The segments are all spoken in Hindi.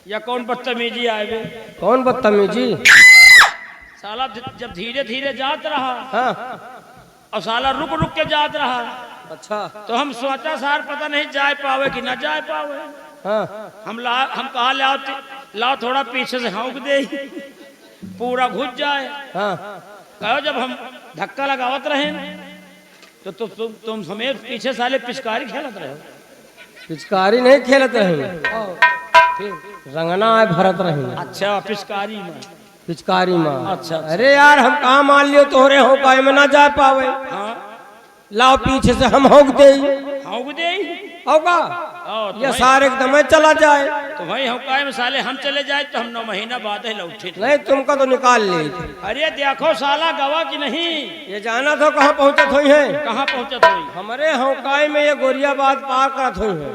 या कौन बदतमीजी आए बे? कौन बदतमीजी? साला जब धीरे धीरे जात रहा हाँ। और साला रुक रुक के जात रहा, अच्छा। तो हम सोचा सार पता नहीं जाए पावे कि ना जाए पावे। हाँ। हम कहा लाओ थोड़ा पीछे से हाँक दे, पूरा घुस जाए। हाँ। कहो जब हम धक्का लगावत रहे तो तुम समेत पीछे साले पिचकारी खेलत रहे हो। पिचकारी नहीं खेलत रही, रंगना है भरत रही। अच्छा पिचकारी में, पिचकारी माँ। अच्छा। अरे यार हम कहाँ मान लियो तोहरे हो पाए में ना जा पावे। हाँ लाओ पीछे से हम होक दे। हाँक दे होगा तो ये सारे एकदम चला जाए। तो भाई हौकाए में साले हम चले जाए तो हम 9 महीना बाद ही लौटे। नहीं तुमका तो निकाल ले। अरे देखो साला गवा की नहीं, ये जाना था कहाँ पहुँचत हुई है। कहाँ पहुंचत हुई? हमारे हौकाई में ये गोरियाबाद पार करत हुई है।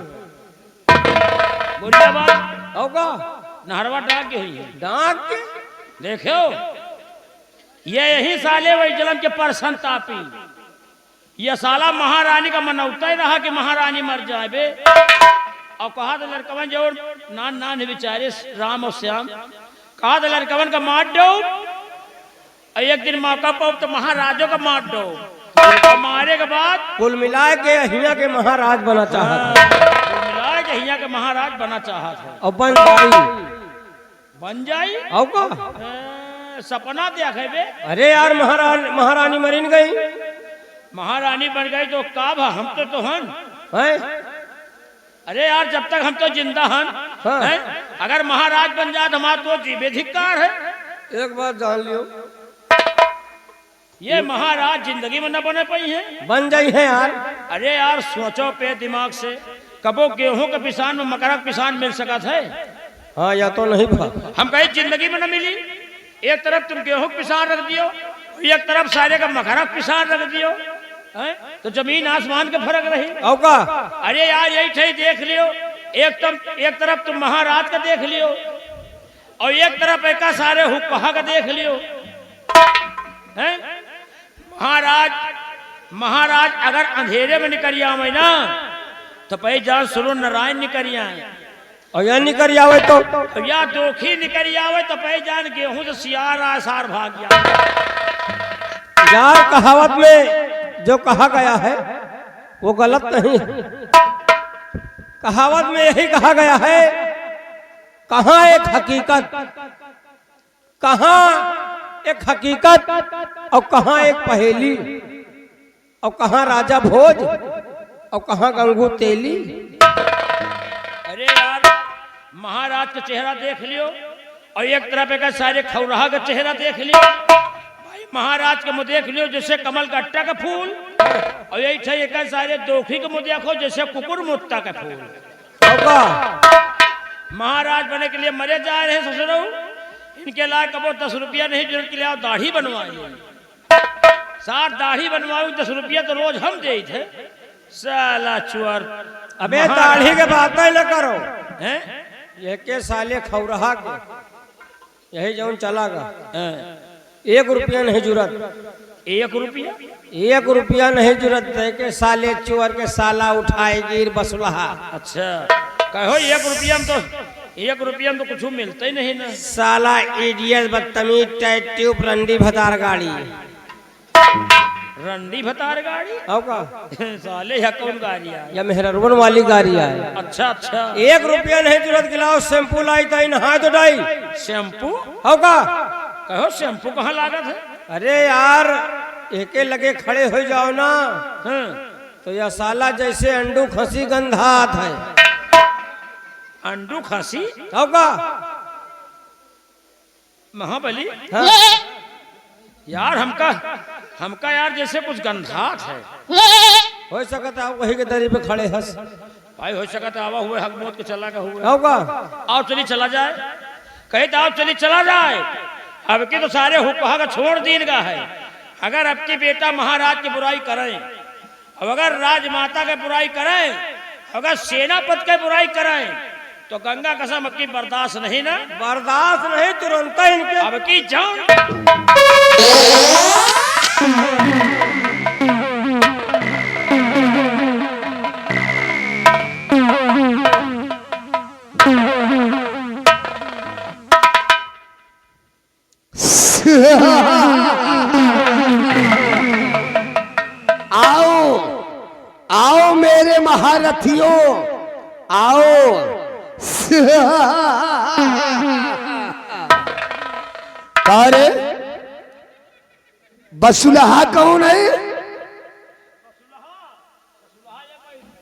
गोरियाबाद होगा नहरवा डाक की हुई है। डाक के देखो ये यही साले वही जलम के परसन तापी, ये साला महारानी का मनौता ही रहा कि महारानी मर जाए बे। और कहा तो लड़कवन जो नान बेचारे राम और श्याम, कहा तो लड़कवन का मार दो और एक दिन मौका पाओ तो महाराजों का मार दो। और मारे के बाद कुल मिला के हिया के महाराज बना चाहता मिला के हिया के महाराज बना चाहा था। और बन जाई होगा। सपना देखे बे। अरे यार महारानी मरीन गई। महारानी बन गई तो का भा हम तो हन हैं? अरे यार जब तक हम तो जिंदा हन हाँ। हैं? अगर महाराज बन जाए तो हमारा तो जीवे धिक्कार है। एक बात जान लियो, ये महाराज जिंदगी में न बने पाई है। बन जाई है यार। अरे यार सोचो पे दिमाग से, कबो गेहूं के पिसान में मकरा पिसान मिल सका था? हाँ या तो नहीं भा। हम कहीं जिंदगी में न मिली। एक तरफ तुम गेहूं के पिसान रख दियो, एक तरफ सारे का मकरा पिसान रख दियो, हैं? तो जमीन आसमान के फर्क रही होगा। अरे यार यही थे देख लियो, एक तरफ तुम महाराज का देख लियो और एक तरफ एक सारे हुक्का का देख लियो, हैं? महाराज अगर अंधेरे में निकल आवे ना तो पहले जान सुरो नारायण निकल आए, और या निकल आवे तो या दोखी निकल आवे तो पहले जान गेहूं से सियार आसार भाग गया। यार कहावत में जो कहा गया है वो गलत नहीं है। कहावत में यही कहा गया है, कहाँ एक हकीकत, कहाँ एक हकीकत और कहाँ एक पहेली, और कहाँ राजा भोज और कहाँ गंगू तेली। अरे यार महाराज का चेहरा देख लियो और एक तरफ एक सारे खौराहा का चेहरा देख लियो। भाई महाराज के मुंह देख लियो जैसे कमल गट्टा का फूल, और यही थे एक सारे दोखी के मुंह देखो जैसे कुकुर मुत्ता का फूल। महाराज बने के लिए मरे जा रहे ससुरो, इनके लायक कबो 10 रुपया नहीं जरूरत के लिए आओ दाढ़ी बनवाई, 7 दाढ़ी बनवाई 10 रुपया तो रोज हम दे थे। साला चुअर। अबे दाढ़ी के बात न करो, हैं? ये के साले खौरहा के यही जौन चलागा। 1 रुपया नहीं जरूरत, 1 रुपया 1 रुपया नहीं जरूरत है के साले चुअर के साला उठाए गिर बसुलहा। अच्छा कहो 1 रुपया में तो 1 रुपया में तो कुछ मिलता ही नहीं ना। साला इडियट बदतमीज टाइट ट्यूब रंडी भतार गाड़ी। रंडी भतार गाड़ी होगा साले या कौन गाड़ी है? या मेहरवन वाली गाड़ी है। अच्छा अच्छा 1 रुपया नहीं जरूरत गिलाओ शैम्पू लाई ताई नहा तो डाई। शैम्पू होगा कहो शैम्पू कहाँ लागत है? अरे यार एके लगे खड़े हो जाओ ना हाँ। तो यह साला जैसे अंडू खसी गंधात है। अंडू खासी होगा महाबली। हाँ? यार हमका यार जैसे कुछ गंधात है। हो सकता है वही के दरी पे खड़े हंस। भाई हो सका तो आवा हुए हक मौत के चला का हुआ। होगा आओ चली चला जाए, कहे तो आओ चली चला जाए। अब की तो सारे हुक्का का छोड़ दीन का है। अगर अब की बेटा महाराज की बुराई करें, अब अगर राजमाता के बुराई करें, अगर सेनापति के बुराई करें तो गंगा कसम अब की बर्दाश्त नहीं ना, बर्दाश्त नहीं तुरंत इनके अब की जान महारथियों आओ। अरे बसुलहा कौन है?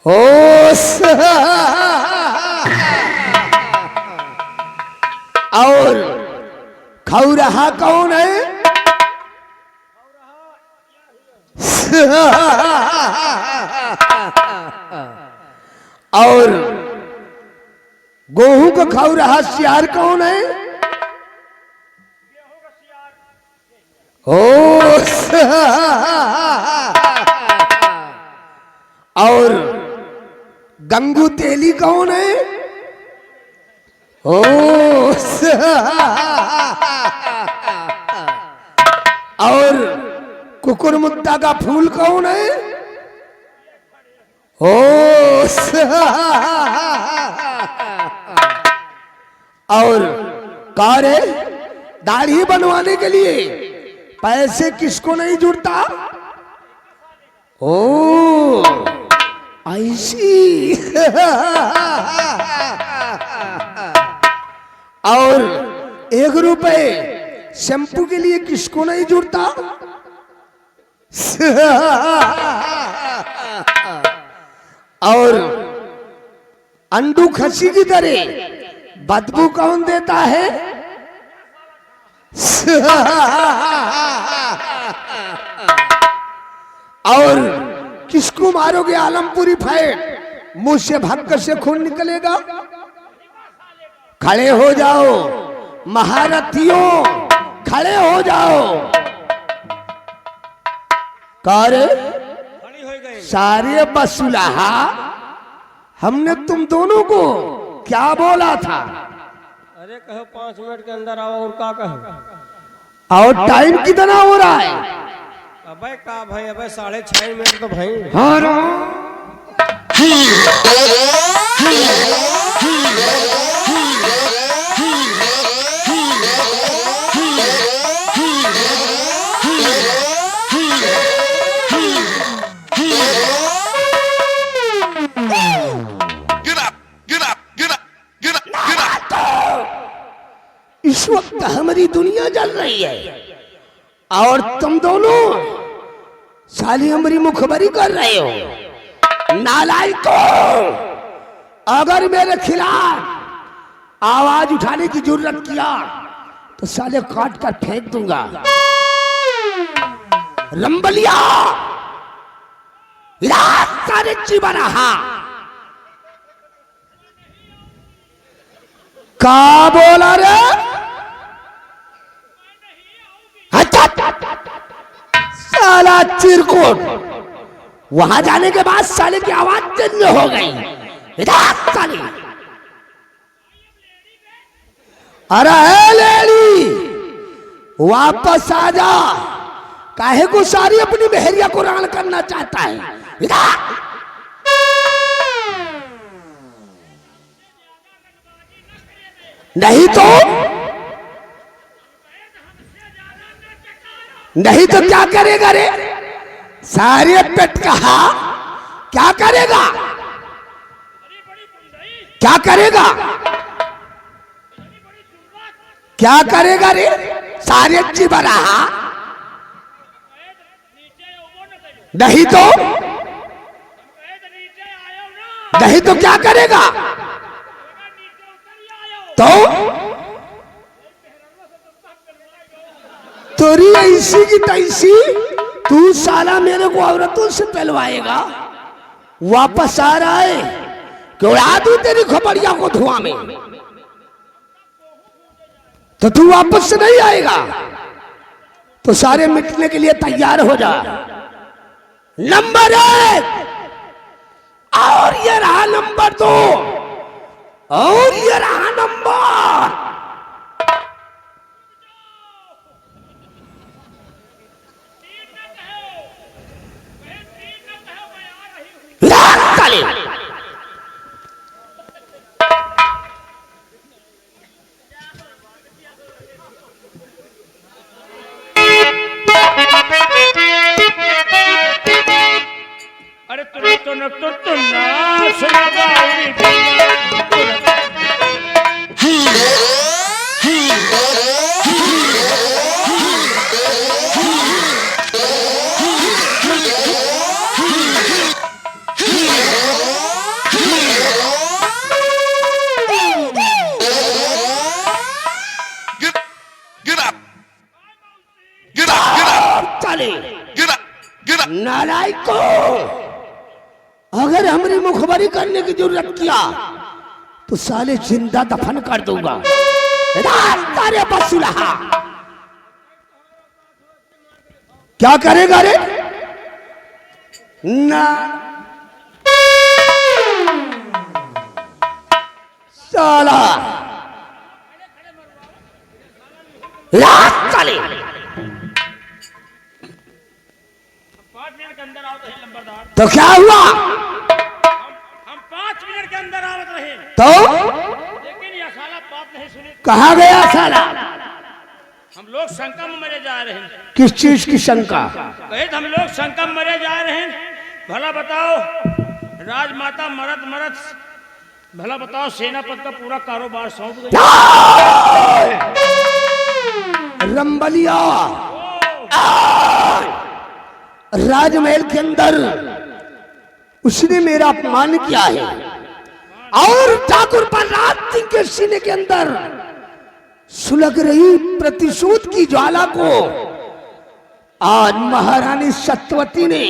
ओ और खौरहा कौन है? और गेहूं का खौरहा सियार कौन है? ओ और गंगू तेली कौन है? ओ और कुकुर मुद्दा का फूल कौन है? ओ और कारे दाढ़ी बनवाने के लिए पैसे किसको नहीं जुड़ता? ओ ऐसी। और 1 रुपए शैम्पू के लिए किसको नहीं जुड़ता? और अंडू खसी की तरह बदबू कौन देता है? और किसको मारोगे आलमपुरी फैट मुंह से भक्कर से खून निकलेगा? खड़े हो जाओ महारथियों, खड़े हो जाओ। कारे सारे बसुलहा हमने तुम दोनों को क्या बोला था? अरे कहो 5 मिनट के अंदर आओ और का कहो। और टाइम कितना हो रहा है? अबे का भाई, अबे 6.5 मिनट तो भाई। हाँ इस वक्त हमारी दुनिया जल रही है और तुम दोनों साली हमारी मुखबरी कर रहे हो। नालायकों, अगर मेरे खिलाफ आवाज उठाने की जरूरत किया तो साले काट कर फेंक दूंगा। रंबलिया सारे चिबरहा का बोला रे? साला चिरकुट, वहां जाने के बाद साले की आवाज चेंज हो गई। साले अरे लेडी वापस आ जा, काहे को सारी अपनी बहरिया को रान करना चाहता है? नहीं तो क्या करेगा रे? सारे पेट कहा क्या करेगा? क्या करेगा? क्या करेगा रे? सारे चिबरहा नहीं तो क्या करेगा? तो तोरी ऐसी की तैसी तू साला मेरे को औरतों से पहलवाएगा? वापस आ रहा है कि उड़ा दूं तेरी खोपड़िया को धुआं में? तो तू वापस से नहीं आएगा तो सारे मिटने के लिए तैयार हो जा। नंबर 1 और ये रहा नंबर 2 और ये रहा नंबर। अरे तो नाच नालायको, अगर हमारी मुखबरी करने की जरूरत किया तो साले जिंदा दफन कर दूंगा। तारे बसुलहा क्या करेगा रे? ना साला साले 5 मिनट के अंदर आओ तो ही लंबरदार। तो क्या हुआ? हम 5 मिनट के अंदर आवत रहे, तो लेकिन यह साला बात नहीं सुनी। कहा गया साला? हम लोग शंका में मरे जा रहे हैं। किस चीज की शंका? कहे तो हम लोग शंका में मरे जा रहे हैं। भला बताओ राजमाता मरत मरत, भला बताओ सेनापति का पूरा कारोबार सौंप गया। रंबलिया राजमहल के अंदर उसने मेरा अपमान किया है और ठाकुर प्रहलाद सिंह के सीने के अंदर सुलग रही प्रतिशोध की ज्वाला को आज महारानी सत्यवती ने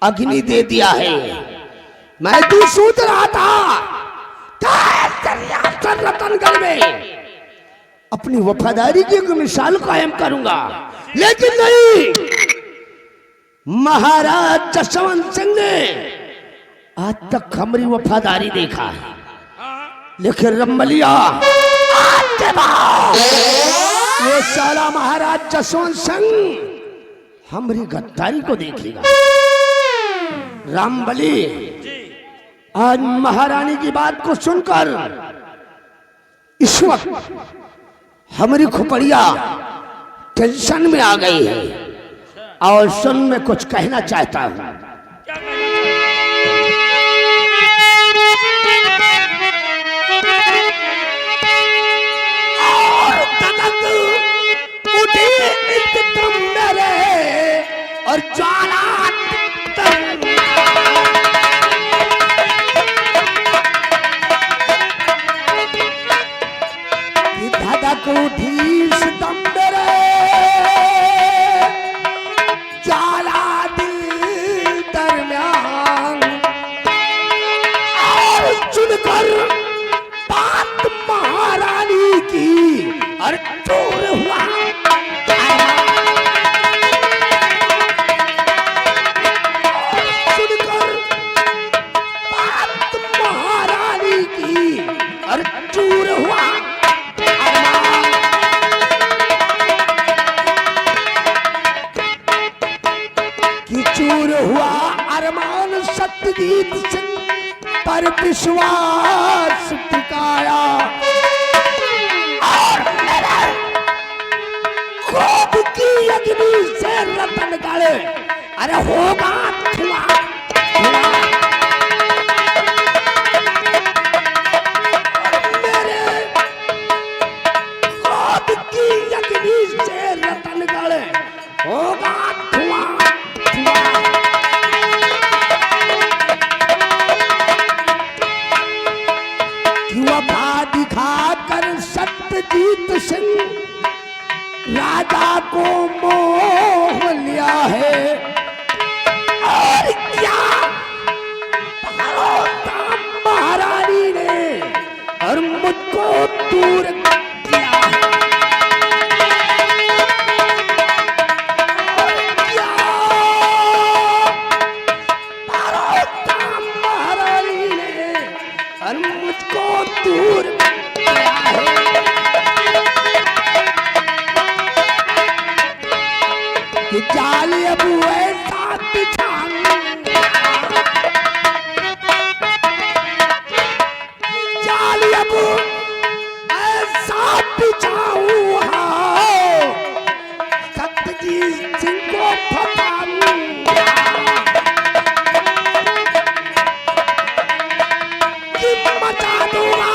अग्नि दे दिया है। मैं तो सोच रहा था रतनगढ़ में अपनी वफादारी की एक मिसाल कायम करूंगा, लेकिन नहीं। महाराज जसवंत सिंह ने आज तक हमारी वफादारी देखा है, लेकिन रंबलिया आज के बाद ये साला महाराज जसवंत सिंह हमारी गद्दारी को देखेगा। रामबली आज महारानी की बात को सुनकर इस वक्त हमारी खुपड़िया टेंशन में आ गई है और सुन में कुछ कहना चाहता हूं। क्या कहना और तनक उठी इत्तम मेरे और ज्वाला धधक उठी सितंबर ज्वाला दिल दरमियान और सुनकर बात महारानी की और चोर हुआ। सुनकर बात महारानी की और चोर हुआ। चूर हुआ अरमान सत्यजीत सिंह पर विश्वास टिकाया और मेरे खूब की अग्नि से रतनगढ़ अरे होगा धुआं धुआं। मेरे खूब की अग्नि से रतनगढ़ होगा धुआं। वफा दिखाकर सत्यजीत सिंह राजा को मोह लिया है और क्या महारानी ने और मुझको दूर किया है। और क्या महारानी ने और मुझको दूर किया है। कि जाल अब ऐसा बिछाऊंगा, जाल अब ऐसा बिछाऊंगा, सत्यजीत सिंह को फंसाऊंगा। कि मचा दूंगा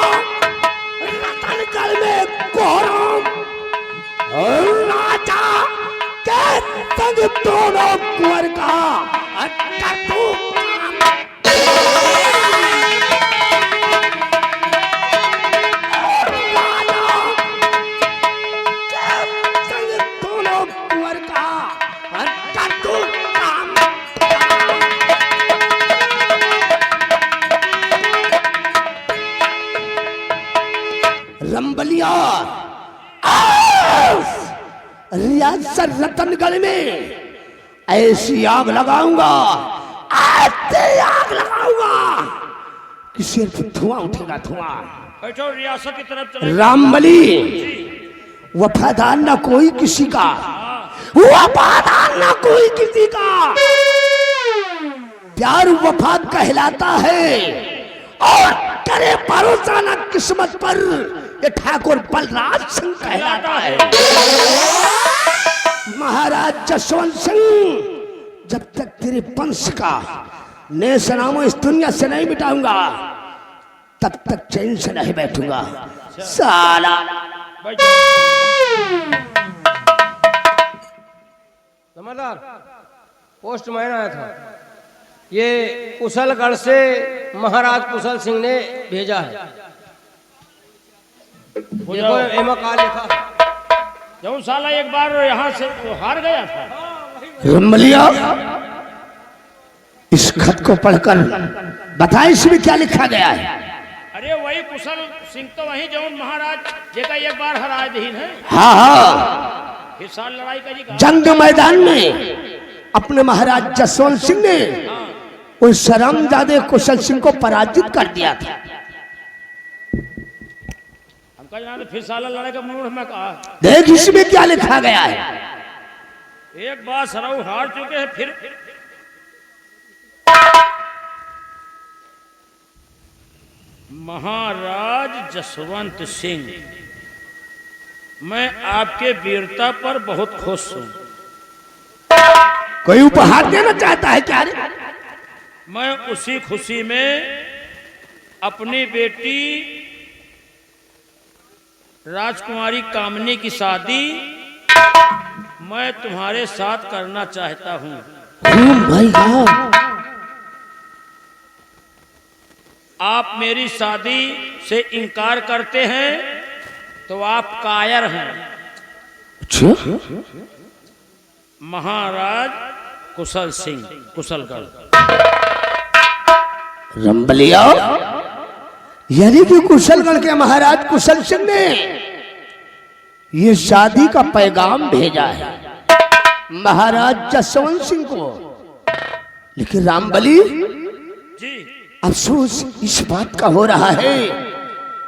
रियासत रतनगढ़ में ऐसी आग लगाऊंगा, ऐसी आग लगाऊंगा कि सिर्फ धुआं उठेगा, धुआं। बैठो, रियासत की तरफ चले। रामबली, वफादार ना कोई किसी का, वफादार ना कोई किसी का, प्यार वफा कहलाता है और करे भरोसा ना किस्मत पर, ये ठाकुर बलराज सिंह कहलाता है। महाराज जसवंत सिंह, जब तक तेरे वंश का नेश नामो इस दुनिया से नहीं मिटाऊंगा, तब तक चैन से नहीं बैठूंगा। साला नमस्कार, पोस्टमैन आया था, ये कुशलगढ़ से महाराज कुशल सिंह ने भेजा है। देखो एमा का लिखा, जो साला एक बार यहाँ से हार गया था। रमलिया, इस खत को पढ़कर बताए इसमें क्या लिखा गया है। अरे वही कुशल सिंह तो वही जो महाराज जेका एक बार हराए दहीन है। हाँ हाँ, फिर साल लड़ाई करी का। जंग मैदान में अपने महाराज जसवंत सिंह ने उस शरमजादे कुशल सिंह को पराजित कर दिया था। हमका जाना फिर साला लड़ाई का मूड में कहा। देख इसमें क्या लिखा गया है। एक बार सरऊ हार चुके हैं, फिर महाराज जसवंत सिंह, मैं आपके वीरता पर बहुत खुश हूं। कोई उपहार देना चाहता है क्या रे? मैं उसी खुशी में अपनी बेटी राजकुमारी कामनी की शादी मैं तुम्हारे साथ करना चाहता हूं। भाई हाँ, आप मेरी शादी से इनकार करते हैं तो आप कायर हैं। अच्छा, महाराज कुशल सिंह, कुशलगढ़। रंबलिया, यानी कि कुशलगढ़ के महाराज कुशल सिंह ने ये शादी का पैगाम भेजा है महाराज जसवंत सिंह को। लेकिन रामबली, जी, अफसोस इस बात का हो रहा है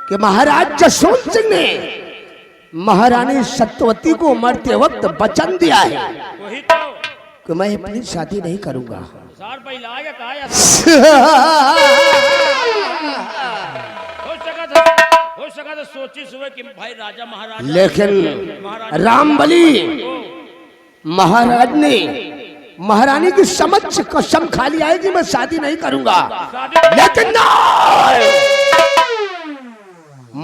कि महाराज जसवंत सिंह ने महारानी सत्यवती को मरते वक्त वचन दिया है वही तो कि मैं अपनी शादी नहीं करूंगा। सार पहला आगे कहा या हो सका तो सोची सुबह कि भाई राजा महाराज। लेकिन रामबली, महाराज ने महारानी की समक्ष कसम खा लिया है कि मैं शादी नहीं करूंगा। लेकिन नहीं,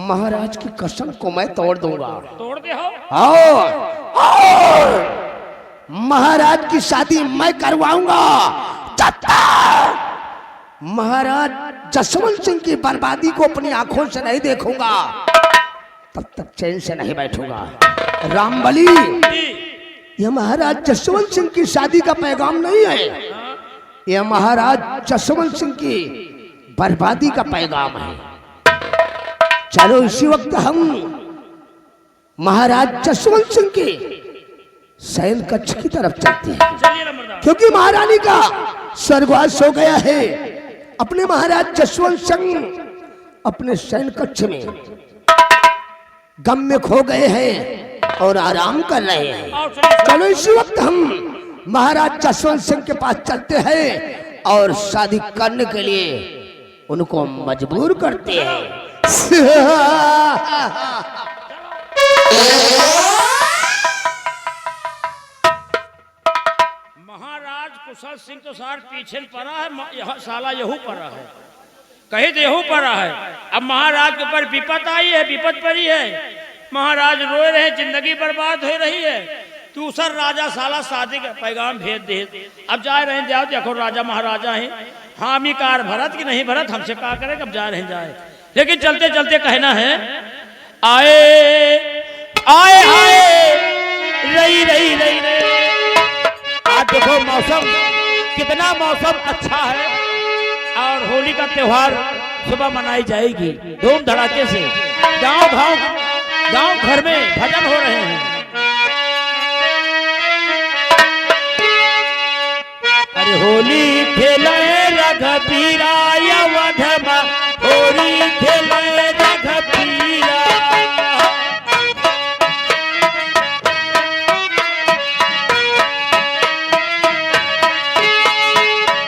महाराज की कसम को मैं तोड़ दूंगा। तोड़ दे हो। महाराज की शादी मैं करवाऊंगा। जब तक महाराज जसवंत सिंह की बर्बादी को अपनी आंखों से नहीं देखूंगा, तब तक चैन से नहीं बैठूंगा। रामबली, यह महाराज जसवंत सिंह की शादी का पैगाम नहीं है, यह महाराज जसवंत सिंह की बर्बादी का पैगाम है। चलो इसी वक्त हम महाराज जसवंत सिंह के शयन कक्ष की तरफ चलते हैं, चलिए नंबरदार। क्योंकि महारानी का स्वर्गवास हो गया है। अपने महाराज जसवंत सिंह अपने शयन कक्ष में गम में खो गए हैं और आराम कर रहे हैं। चलो इसी वक्त हम महाराज जसवंत सिंह के पास चलते हैं और शादी करने के लिए उनको मजबूर करते हैं। महाराज कुशल सिंह तो सार पीछे पड़ा है, यह साला यहू पड़ा है, कहीं तो यहू पड़ा है। अब महाराज के ऊपर विपत आई है, विपत पड़ी है, महाराज रोए रहे, जिंदगी बर्बाद हो रही है। दूसर राजा साला शादी का पैगाम भेज दे। अब जा रहे हैं, जाओ देखो राजा महाराजा हैं, हामी कार भरत की नहीं भरत, हमसे कहा करे कब जा रहे हैं जाए। लेकिन चलते चलते कहना है, आए आए आए रही रही रही रही। आज देखो मौसम कितना मौसम अच्छा है और होली का त्योहार सुबह मनाई जाएगी धूम धड़ाके से। गांव घर में भजन हो रहे हैं। अरे होली खेले रघुबीरा अवधमा होली खेले रघुबीरा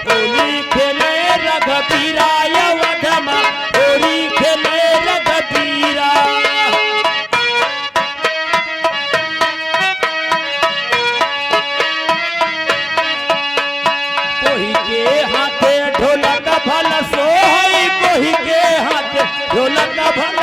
होली खेले रघुबीरा अवधमा होली खेले रघुबीरा कोही के हाथे ढोलक भल सोहई कोही के हाथे ढोलक भल